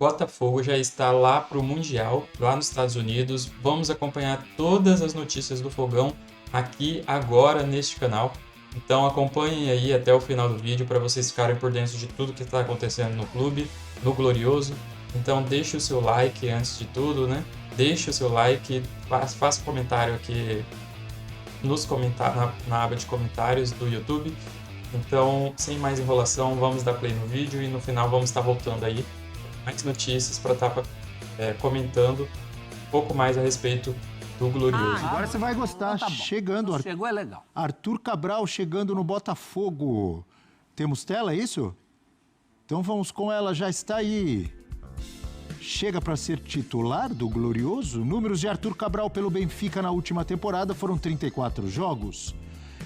Botafogo já está lá para o Mundial, lá nos Estados Unidos. Vamos acompanhar todas as notícias do Fogão aqui agora neste canal. Então acompanhem aí até o final do vídeo para vocês ficarem por dentro de tudo que está acontecendo no clube, no Glorioso. Então deixe o seu like antes de tudo, né? Deixe o seu like, faça um comentário aqui na aba de comentários do YouTube. Então, sem mais enrolação, vamos dar play no vídeo e no final vamos estar voltando aí mais notícias para estar comentando um pouco mais a respeito do Glorioso. Agora você vai gostar. Tá chegando, Chegou, é legal. Arthur Cabral chegando no Botafogo. Temos tela, é isso? Então vamos com ela, já está aí. Chega para ser titular do Glorioso? Números de Arthur Cabral pelo Benfica na última temporada foram 34 jogos.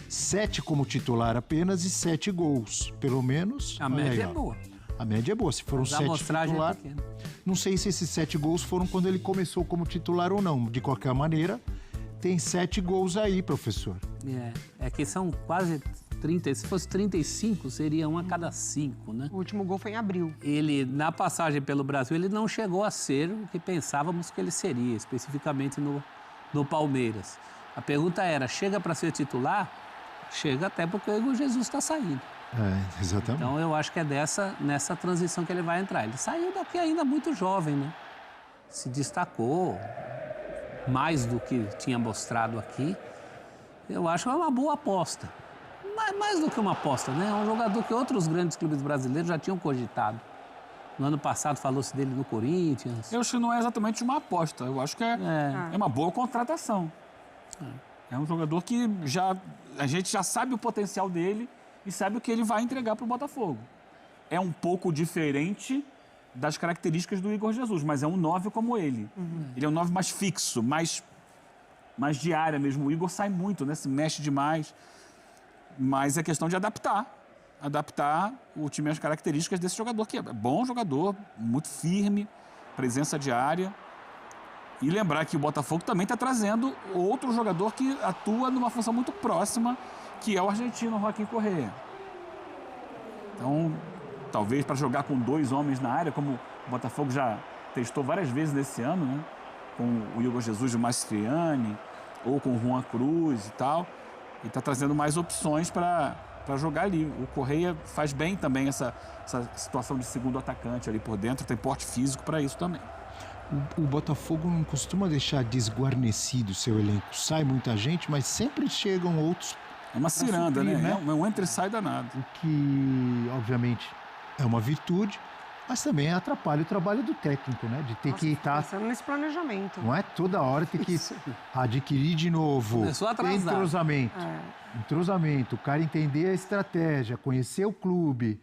7 como titular apenas e 7 gols. Pelo menos... A média é boa. A média é boa. Se foram 7 titular... Não sei se esses 7 gols foram quando ele começou como titular ou não. De qualquer maneira, tem 7 gols aí, professor. É que são quase 30. Se fosse 35, seria 1 a cada 5, né? O último gol foi em abril. Ele, na passagem pelo Brasil, ele não chegou a ser o que pensávamos que ele seria, especificamente no Palmeiras. A pergunta era, chega para ser titular? Chega até porque o Igor Jesus está saindo. Exatamente. Então, eu acho que é nessa transição que ele vai entrar. Ele saiu daqui ainda muito jovem, né? Se destacou mais do que tinha mostrado aqui. Eu acho que é uma boa aposta. Mais do que uma aposta, né? É um jogador que outros grandes clubes brasileiros já tinham cogitado. No ano passado falou-se dele no Corinthians. Eu acho que não é exatamente uma aposta. Eu acho que é uma boa contratação. É um jogador que a gente já sabe o potencial dele e sabe o que ele vai entregar para o Botafogo. É um pouco diferente das características do Igor Jesus, mas é um 9 como ele. Ele é um 9 mais fixo, mais de área mesmo. O Igor sai muito, né? Se mexe demais. Mas é questão de adaptar o time às características desse jogador, que é bom jogador, muito firme, presença de área. E lembrar que o Botafogo também está trazendo outro jogador que atua numa função muito próxima, que é o argentino Joaquim Correa. Então, talvez para jogar com 2 homens na área, como o Botafogo já testou várias vezes nesse ano, né? Com o Igor Jesus e o Mastriani, ou com o Juan Cruz e tal. E está trazendo mais opções para jogar ali. O Correa faz bem também essa situação de segundo atacante ali por dentro, tem porte físico para isso também. O Botafogo não costuma deixar desguarnecido o seu elenco. Sai muita gente, mas sempre chegam outros. É uma ciranda, suprir, né? É um entra e sai danado. O que, obviamente, é uma virtude, mas também atrapalha o trabalho do técnico, né? De ter que estar... Pensando nesse planejamento. Não é toda hora ter que adquirir de novo. Começou a atrasar. Entrosamento, o cara entender a estratégia, conhecer o clube.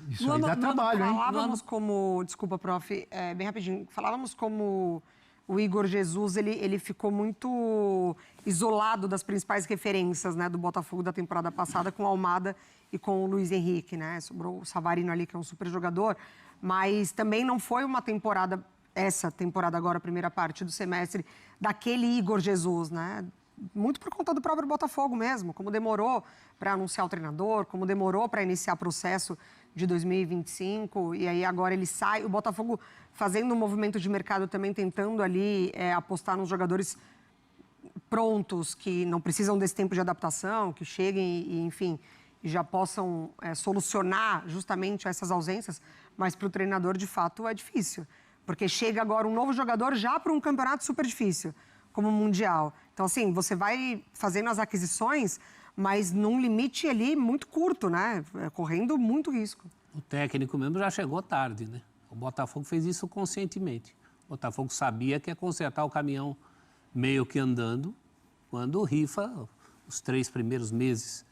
Isso aí dá trabalho, hein? Falávamos como... Desculpa, prof, bem rapidinho. Falávamos como o Igor Jesus, ele ficou muito isolado das principais referências, né, do Botafogo da temporada passada, com o Almada e com o Luiz Henrique, né? Sobrou o Savarino ali, que é um super jogador. Mas também não foi uma temporada, essa temporada agora, a primeira parte do semestre, daquele Igor Jesus, né? Muito por conta do próprio Botafogo mesmo, como demorou para anunciar o treinador, como demorou para iniciar o processo de 2025, e aí agora ele sai. O Botafogo fazendo um movimento de mercado também, tentando ali apostar nos jogadores prontos, que não precisam desse tempo de adaptação, que cheguem e, enfim, já possam solucionar justamente essas ausências, mas para o treinador, de fato, é difícil. Porque chega agora um novo jogador já para um campeonato super difícil, como o Mundial. Então, assim, você vai fazendo as aquisições, mas num limite ali muito curto, né? Correndo muito risco. O técnico mesmo já chegou tarde, né? O Botafogo fez isso conscientemente. O Botafogo sabia que ia consertar o caminhão meio que andando quando rifa os 3 primeiros meses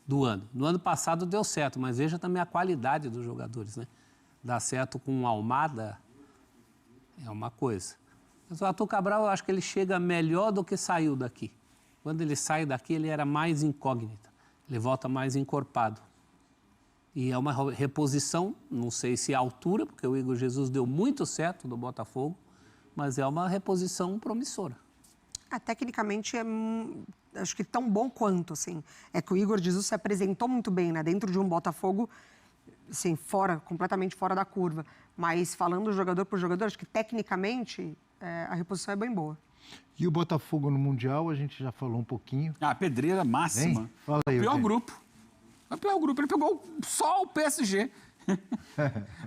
do ano. No ano passado deu certo, mas veja também a qualidade dos jogadores, né? Dá certo com o Almada é uma coisa. Mas o Arthur Cabral, eu acho que ele chega melhor do que saiu daqui. Quando ele sai daqui, ele era mais incógnita. Ele volta mais encorpado. E é uma reposição, não sei se é a altura, porque o Igor Jesus deu muito certo no Botafogo, mas é uma reposição promissora. Tecnicamente, acho que tão bom quanto, assim. É que o Igor Jesus se apresentou muito bem, né? Dentro de um Botafogo assim, completamente fora da curva. Mas falando jogador por jogador, acho que tecnicamente a reposição é bem boa. E o Botafogo no Mundial, a gente já falou um pouquinho. A pedreira máxima. Hein? Fala aí, O pior Eugênio. grupo. O pior grupo. Ele pegou só o PSG.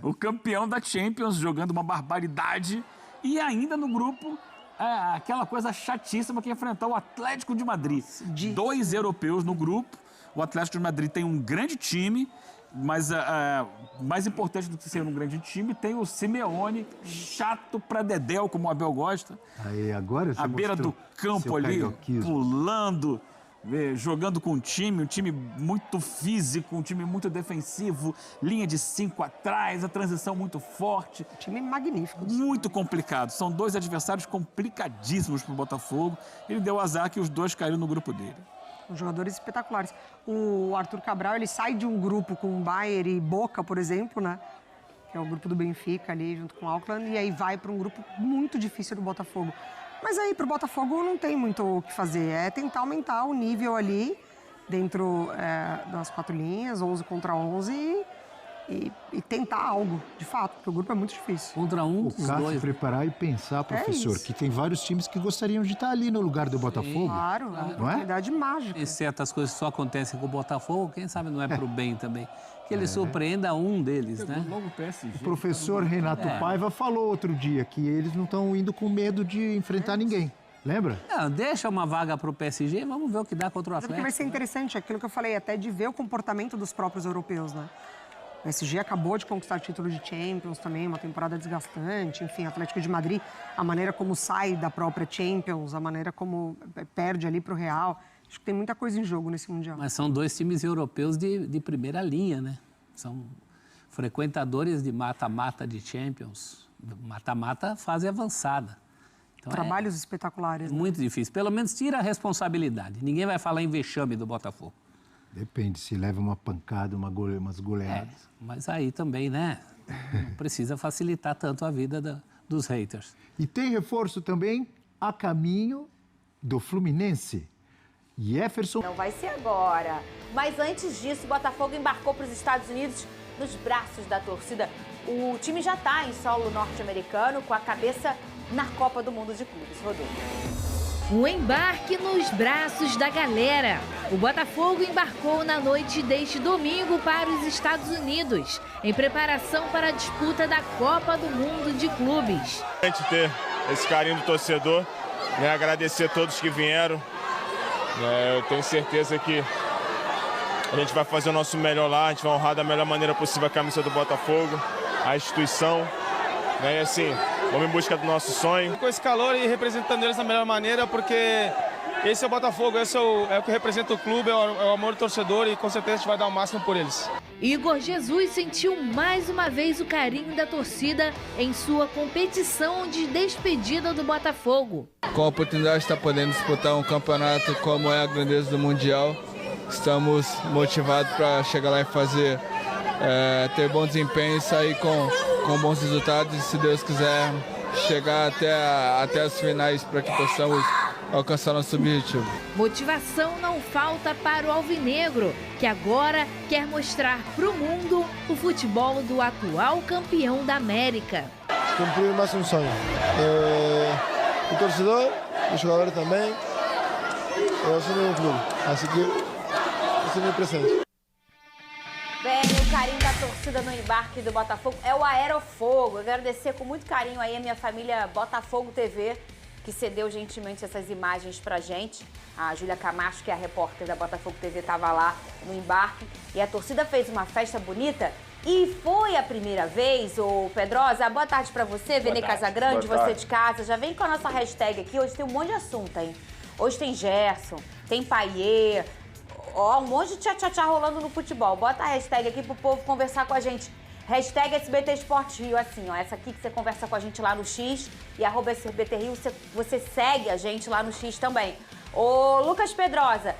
O campeão da Champions, jogando uma barbaridade. E ainda no grupo, aquela coisa chatíssima que é enfrentar o Atlético de Madrid. 2 europeus no grupo. O Atlético de Madrid tem um grande time, mas mais importante do que ser um grande time, tem o Simeone, chato pra dedéu, como o Abel gosta. Aí, agora você À beira do mostrou campo seu ali, carioquismo. pulando, jogando com um time muito físico, um time muito defensivo, linha de 5 atrás, a transição muito forte. Time magnífico. Muito complicado. São 2 adversários complicadíssimos para o Botafogo. Ele deu azar que os 2 caíram no grupo dele. Jogadores espetaculares. O Arthur Cabral, ele sai de um grupo com Bayern e Boca, por exemplo, né? Que é o grupo do Benfica ali, junto com o Auckland, e aí vai para um grupo muito difícil do Botafogo. Mas aí, para o Botafogo, não tem muito o que fazer. É tentar aumentar o nível ali, dentro das 4 linhas, 11 contra 11, e tentar algo, de fato, porque o grupo é muito difícil. Contra um O dos Cássio dois. preparar e pensar, professor, isso. que tem vários times que gostariam de estar ali no lugar do Botafogo. Claro, é uma Não é? oportunidade mágica. Tem certas coisas que só acontecem com o Botafogo, quem sabe não é pro bem também. Que ele surpreenda um deles, né? Logo o PSG. O professor Renato Paiva falou outro dia que eles não estão indo com medo de enfrentar ninguém. Lembra? Não, deixa uma vaga pro PSG, vamos ver o que dá contra o Porque vai Atlético. ser interessante aquilo que eu falei, até de ver o comportamento dos próprios europeus, né? O PSG acabou de conquistar título de Champions também, uma temporada desgastante. Enfim, Atlético de Madrid, a maneira como sai da própria Champions, a maneira como perde ali para o Real. Acho que tem muita coisa em jogo nesse Mundial. Mas são 2 times europeus de primeira linha, né? São frequentadores de mata-mata de Champions. Mata-mata fase avançada. Então Trabalhos espetaculares. é Né? muito difícil. Pelo menos tira a responsabilidade. Ninguém vai falar em vexame do Botafogo. Depende, se leva uma pancada, umas goleadas. Mas aí também, né? Não precisa facilitar tanto a vida dos haters. E tem reforço também a caminho do Fluminense. Jefferson. Não vai ser agora. Mas antes disso, o Botafogo embarcou para os Estados Unidos nos braços da torcida. O time já está em solo norte-americano com a cabeça na Copa do Mundo de Clubes. Rodolfo. Um embarque nos braços da galera. O Botafogo embarcou na noite deste domingo para os Estados Unidos, em preparação para a disputa da Copa do Mundo de Clubes. A gente ter esse carinho do torcedor, né, agradecer a todos que vieram. Eu tenho certeza que a gente vai fazer o nosso melhor lá, a gente vai honrar da melhor maneira possível a camisa do Botafogo, a instituição, né, e assim, vamos em busca do nosso sonho. Com esse calor e representando eles da melhor maneira, porque esse é o Botafogo, esse é o que representa o clube, é o amor do torcedor e com certeza a gente vai dar o máximo por eles. Igor Jesus sentiu mais uma vez o carinho da torcida em sua competição de despedida do Botafogo. Com a oportunidade de estar podendo disputar um campeonato como é a grandeza do Mundial, estamos motivados para chegar lá e fazer, ter bom desempenho e sair com bons resultados e, se Deus quiser, chegar até as finais para que possamos alcançar nosso objetivo. Motivação não falta para o alvinegro, que agora quer mostrar para o mundo o futebol do atual campeão da América. Cumprir mais um sonho. O torcedor, os jogadores também, eu sou do clube, assim que eu sou meu presente. Bem, o carinho da torcida no embarque do Botafogo é o Aerofogo. Eu quero agradecer com muito carinho aí a minha família Botafogo TV, que cedeu gentilmente essas imagens pra gente. A Júlia Camacho, que é a repórter da Botafogo TV, estava lá no embarque. E a torcida fez uma festa bonita. E foi a primeira vez, ô Pedrosa, boa tarde pra você, Vene Casagrande, você de casa. Já vem com a nossa hashtag aqui, hoje tem um monte de assunto, hein? Hoje tem Gerson, tem Paiê, ó, um monte de tchá-tchá-tchá rolando no futebol. Bota a hashtag aqui pro povo conversar com a gente. Hashtag SBT Esporte Rio, assim, ó, essa aqui que você conversa com a gente lá no X e @SBT Rio, você segue a gente lá no X também. Ô, Lucas Pedrosa,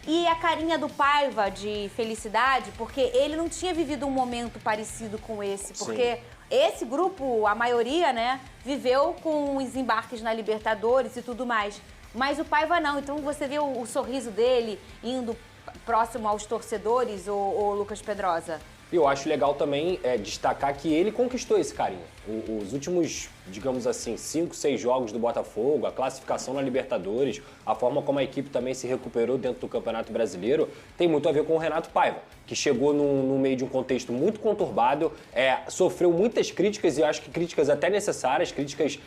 e a carinha do Paiva de felicidade, porque ele não tinha vivido um momento parecido com esse, porque esse grupo, a maioria, né, viveu com os embarques na Libertadores e tudo mais, mas o Paiva não, então você vê o sorriso dele indo próximo aos torcedores, o Lucas Pedrosa? E eu acho legal também destacar que ele conquistou esse carinho. Os últimos, digamos assim, 5, 6 jogos do Botafogo, a classificação na Libertadores, a forma como a equipe também se recuperou dentro do Campeonato Brasileiro, tem muito a ver com o Renato Paiva, que chegou no meio de um contexto muito conturbado, sofreu muitas críticas, e eu acho que críticas até necessárias, críticas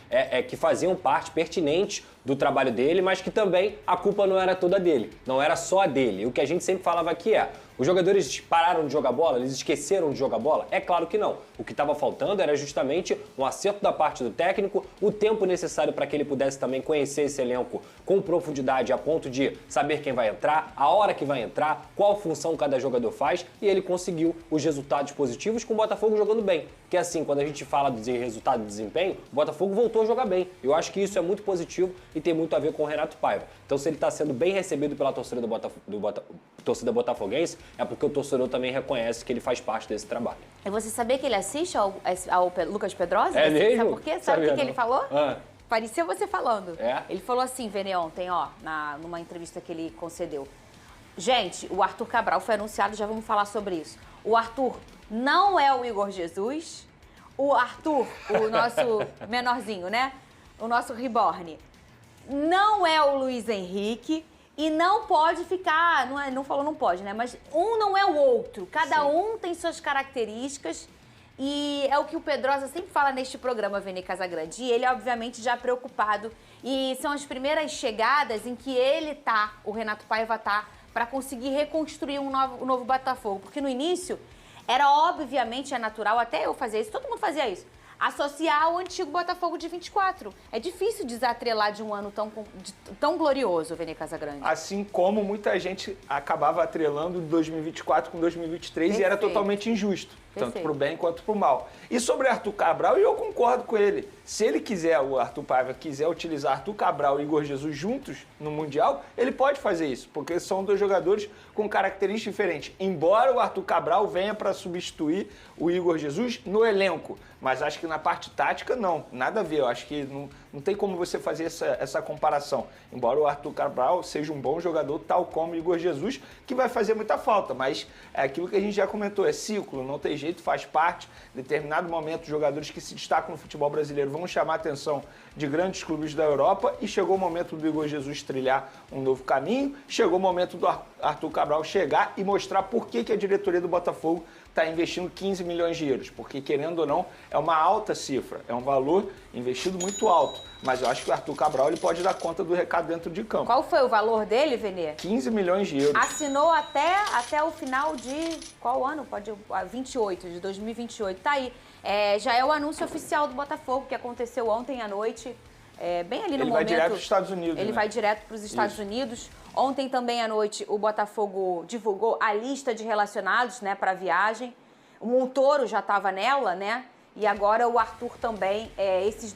que faziam parte pertinente do trabalho dele, mas que também a culpa não era toda dele, não era só a dele. O que a gente sempre falava aqui os jogadores pararam de jogar bola, eles esqueceram de jogar bola? É claro que não. O que estava faltando era justamente um acerto da parte do técnico, o tempo necessário para que ele pudesse também conhecer esse elenco com profundidade, a ponto de saber quem vai entrar, a hora que vai entrar, qual função cada jogador faz, e ele conseguiu os resultados positivos com o Botafogo jogando bem. Que assim, quando a gente fala de resultado e desempenho, o Botafogo voltou a jogar bem. Eu acho que isso é muito positivo e tem muito a ver com o Renato Paiva. Então, se ele está sendo bem recebido pela torcida torcida botafoguense, é porque o torcedor também reconhece que ele faz parte desse trabalho. E você sabia que ele assiste ao Lucas Pedrosa? É mesmo? Sabe por quê? Sabe o que ele falou? Ah. Parecia você falando. É? Ele falou assim, Vene, ontem, numa entrevista que ele concedeu. Gente, o Arthur Cabral foi anunciado, já vamos falar sobre isso. O Arthur não é o Igor Jesus. O Arthur, o nosso menorzinho, né? O nosso reborn. Não é o Luiz Henrique. E não pode ficar, não falou não pode, né? Mas um não é o outro. Cada um tem suas características. E é o que o Pedrosa sempre fala neste programa, Vene Casagrande. E ele, obviamente, já preocupado. E são as primeiras chegadas em que o Renato Paiva para conseguir reconstruir um novo Botafogo. Porque no início, era obviamente natural, até eu fazia isso, todo mundo fazia isso, associar ao antigo Botafogo de 24. É difícil desatrelar de um ano tão glorioso, Vene Casagrande. Assim como muita gente acabava atrelando 2024 com 2023 Perfeito. E era totalmente injusto, tanto Perfeito. para o bem quanto para o mal. E sobre Arthur Cabral, eu concordo com ele. Se ele quiser, o Arthur Paiva quiser utilizar Arthur Cabral e Igor Jesus juntos no Mundial, ele pode fazer isso, porque são dois jogadores com características diferentes. Embora o Arthur Cabral venha para substituir o Igor Jesus no elenco, mas acho que na parte tática, não, nada a ver. Eu acho que não tem como você fazer essa comparação. Embora o Arthur Cabral seja um bom jogador, tal como o Igor Jesus, que vai fazer muita falta, mas é aquilo que a gente já comentou, é ciclo, não tem jeito, faz parte. Em determinado momento, os jogadores que se destacam no futebol brasileiro vão chamar a atenção de grandes clubes da Europa, e chegou o momento do Igor Jesus trilhar um novo caminho, chegou o momento do Arthur Cabral chegar e mostrar por que a diretoria do Botafogo está investindo 15 milhões de euros, porque, querendo ou não, é uma alta cifra, é um valor investido muito alto, mas eu acho que o Arthur Cabral ele pode dar conta do recado dentro de campo. Qual foi o valor dele, Vene? 15 milhões de euros. Assinou até o final de qual ano? 28, de 2028. Tá aí. Já é o anúncio oficial do Botafogo, que aconteceu ontem à noite, bem ali no momento. Ele vai direto para os Estados Unidos. Ele vai direto para os Estados Unidos. Ontem também à noite o Botafogo divulgou a lista de relacionados, né, para a viagem. O Montoro já estava nela, né? E agora o Arthur também,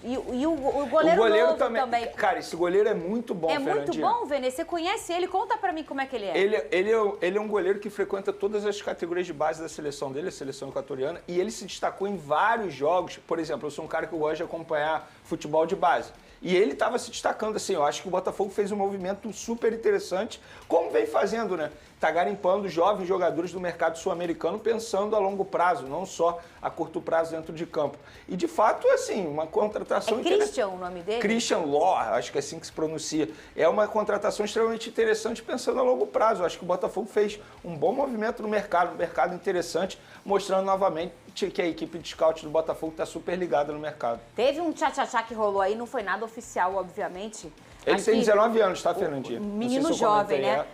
e o goleiro novo também. Cara, esse goleiro é muito bom, Fernandinho. É muito bom, Vene. Você conhece ele? Conta pra mim como é que ele é. Ele é um goleiro que frequenta todas as categorias de base da seleção dele, a seleção equatoriana, e ele se destacou em vários jogos. Por exemplo, eu sou um cara que gosta de acompanhar futebol de base. E ele estava se destacando, assim, eu acho que o Botafogo fez um movimento super interessante, como vem fazendo, né? Tá garimpando jovens jogadores do mercado sul-americano pensando a longo prazo, não só a curto prazo dentro de campo. E, de fato, assim, uma contratação... Christian o nome dele? Christian Law, acho que é assim que se pronuncia. É uma contratação extremamente interessante pensando a longo prazo. Eu acho que o Botafogo fez um bom movimento no mercado interessante, mostrando novamente que a equipe de scout do Botafogo está super ligada no mercado. Teve um tchá-tchá-tchá que rolou aí, não foi nada oficial, obviamente. Ele tem 19 anos, tá, Fernandinho? Menino jovem, né?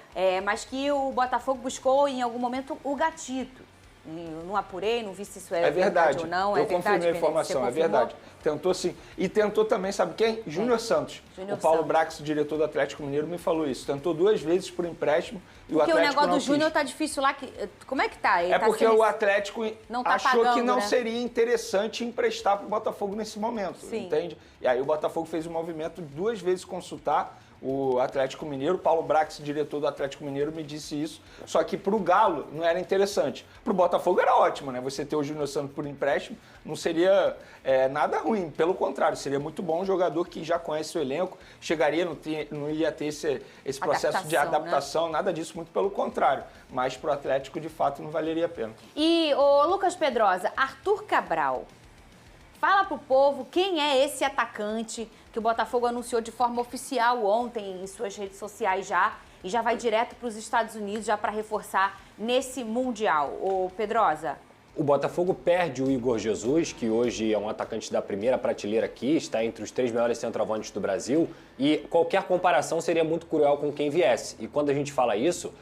Mas que o Botafogo buscou em algum momento o Gatito. Não apurei, não vi se isso é verdade ou não. Eu confirmei a informação, é verdade. Tentou sim. E tentou também, sabe quem? Júnior Santos. O Paulo Brax, o diretor do Atlético Mineiro, me falou isso. Tentou 2 vezes por empréstimo e o Atlético não quis. Porque o negócio do Júnior tá difícil lá. Como é que tá? Ele porque o Atlético achou pagando, que não né? seria interessante emprestar para o Botafogo nesse momento, entende? E aí o Botafogo fez um movimento 2 vezes consultar o Atlético Mineiro. Paulo Brax, diretor do Atlético Mineiro, me disse isso. Só que para o Galo não era interessante. Para o Botafogo era ótimo, né? Você ter o Júnior Santos por empréstimo não seria nada ruim. Pelo contrário, seria muito bom um jogador que já conhece o elenco, chegaria, não ia ter esse processo de adaptação, né? Nada disso, muito pelo contrário. Mas para o Atlético, de fato, não valeria a pena. E, ô Lucas Pedrosa, Arthur Cabral, fala pro povo quem é esse atacante que o Botafogo anunciou de forma oficial ontem em suas redes sociais já, e já vai direto para os Estados Unidos já para reforçar nesse Mundial. Ô Pedrosa. O Botafogo perde o Igor Jesus, que hoje é um atacante da primeira prateleira aqui, está entre os 3 melhores centroavantes do Brasil, e qualquer comparação seria muito cruel com quem viesse. E quando a gente fala isso,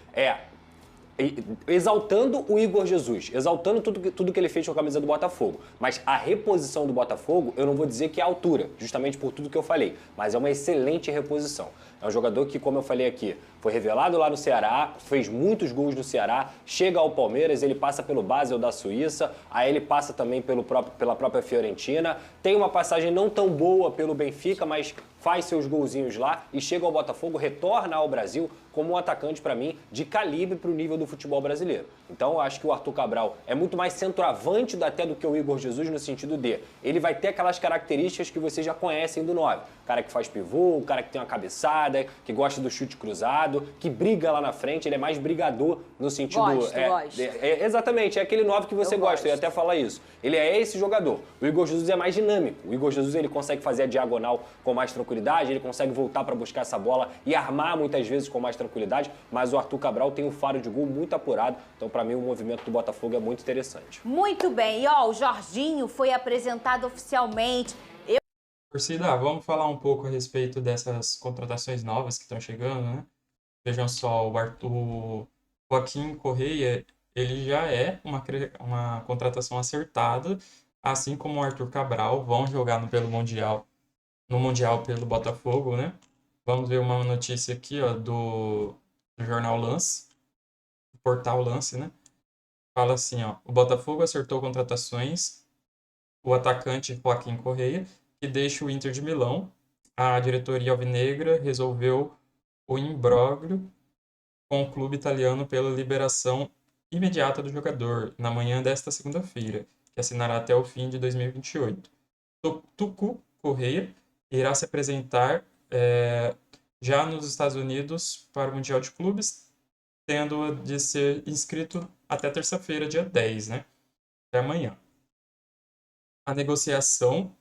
exaltando o Igor Jesus, exaltando tudo que ele fez com a camisa do Botafogo. Mas a reposição do Botafogo, eu não vou dizer que é a altura, justamente por tudo que eu falei, mas é uma excelente reposição. É um jogador que, como eu falei aqui, foi revelado lá no Ceará, fez muitos gols no Ceará, chega ao Palmeiras, ele passa pelo Basel da Suíça, aí ele passa também pela própria Fiorentina, tem uma passagem não tão boa pelo Benfica, mas faz seus golzinhos lá e chega ao Botafogo, retorna ao Brasil como um atacante, para mim, de calibre para o nível do futebol brasileiro. Então, eu acho que o Arthur Cabral é muito mais centroavante até do que o Igor Jesus, no sentido de ele vai ter aquelas características que vocês já conhecem do 9. O cara que faz pivô, o cara que tem uma cabeçada, que gosta do chute cruzado, que briga lá na frente, ele é mais brigador no sentido... Gosto. Exatamente, é aquele 9 que você gosta, eu ia até falar isso. Ele é esse jogador. O Igor Jesus é mais dinâmico. O Igor Jesus, ele consegue fazer a diagonal com mais tranquilidade, ele consegue voltar para buscar essa bola e armar muitas vezes com mais tranquilidade, mas o Arthur Cabral tem um faro de gol muito apurado, então para mim o movimento do Botafogo é muito interessante. Muito bem, e o Jorginho foi apresentado oficialmente. Torcida, vamos falar um pouco a respeito dessas contratações novas que estão chegando, né? Vejam só, o Joaquim Correia, ele já é uma contratação acertada, assim como o Arthur Cabral, vão jogar no Mundial pelo Botafogo, né? Vamos ver uma notícia aqui, ó, do jornal Lance, do portal Lance, né? Fala assim, ó, o Botafogo acertou contratações, o atacante Joaquim Correia, que deixa o Inter de Milão. A diretoria alvinegra resolveu o imbróglio com o clube italiano pela liberação imediata do jogador, na manhã desta segunda-feira, que assinará até o fim de 2028. Tucu Correia irá se apresentar já nos Estados Unidos para o Mundial de Clubes, tendo de ser inscrito até terça-feira, dia 10, né? Até amanhã. A negociação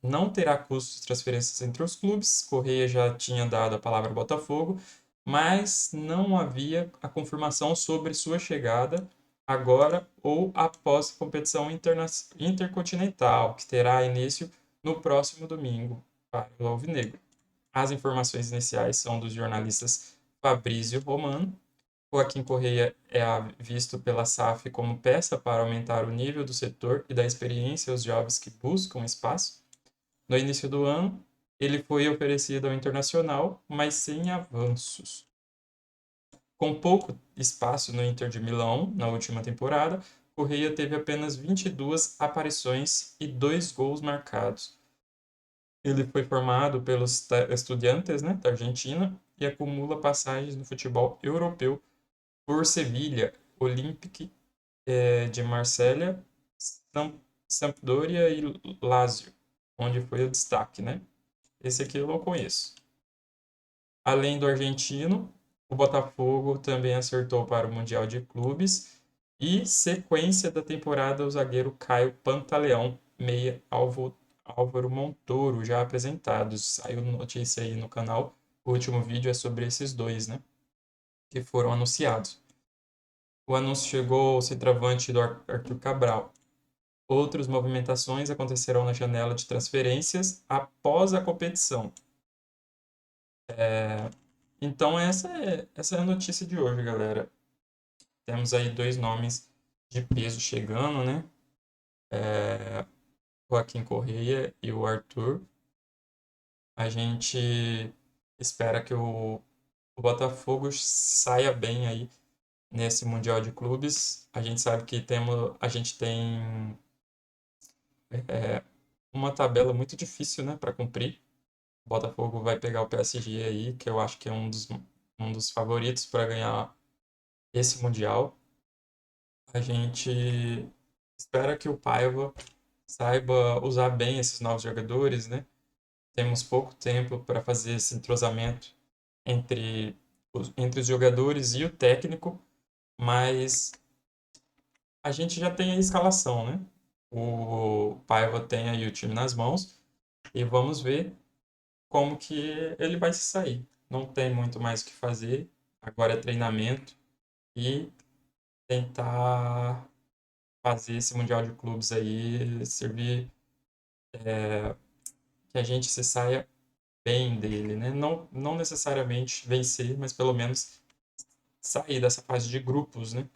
não terá custos de transferências entre os clubes. Correia já tinha dado a palavra ao Botafogo, mas não havia a confirmação sobre sua chegada agora ou após a competição intercontinental, que terá início no próximo domingo para o Alvinegro. As informações iniciais são dos jornalistas Fabrício Romano. Joaquim Correia é visto pela SAF como peça para aumentar o nível do setor e dar experiência aos jovens que buscam espaço. No início do ano, ele foi oferecido ao Internacional, mas sem avanços. Com pouco espaço no Inter de Milão na última temporada, Correia teve apenas 22 aparições e 2 gols marcados. Ele foi formado pelos Estudiantes, né, da Argentina, e acumula passagens no futebol europeu por Sevilha, Olympique de Marselha, Sampdoria e Lazio, onde foi o destaque, né? Esse aqui eu não conheço. Além do argentino, o Botafogo também acertou para o Mundial de Clubes e sequência da temporada o zagueiro Caio Pantaleão, meia Álvaro Montoro, já apresentados. Saiu notícia aí no canal. O último vídeo é sobre esses dois, né? Que foram anunciados. O anúncio chegou ao centroavante do Arthur Cabral. Outras movimentações acontecerão na janela de transferências após a competição. Então essa é a notícia de hoje, galera. Temos aí 2 nomes de peso chegando, né? Joaquim Correia e o Arthur. A gente espera que o Botafogo saia bem aí nesse Mundial de Clubes. A gente sabe que a gente tem uma tabela muito difícil, né, para cumprir. O Botafogo vai pegar o PSG aí, que eu acho que é um dos favoritos para ganhar esse Mundial. A gente espera que o Paiva saiba usar bem esses novos jogadores, né? Temos pouco tempo para fazer esse entrosamento entre os jogadores e o técnico, mas a gente já tem a escalação, né? O Paiva tem aí o time nas mãos e vamos ver como que ele vai se sair. Não tem muito mais o que fazer, agora é treinamento e tentar fazer esse Mundial de Clubes aí servir que a gente se saia bem dele, né? Não necessariamente vencer, mas pelo menos sair dessa fase de grupos, né?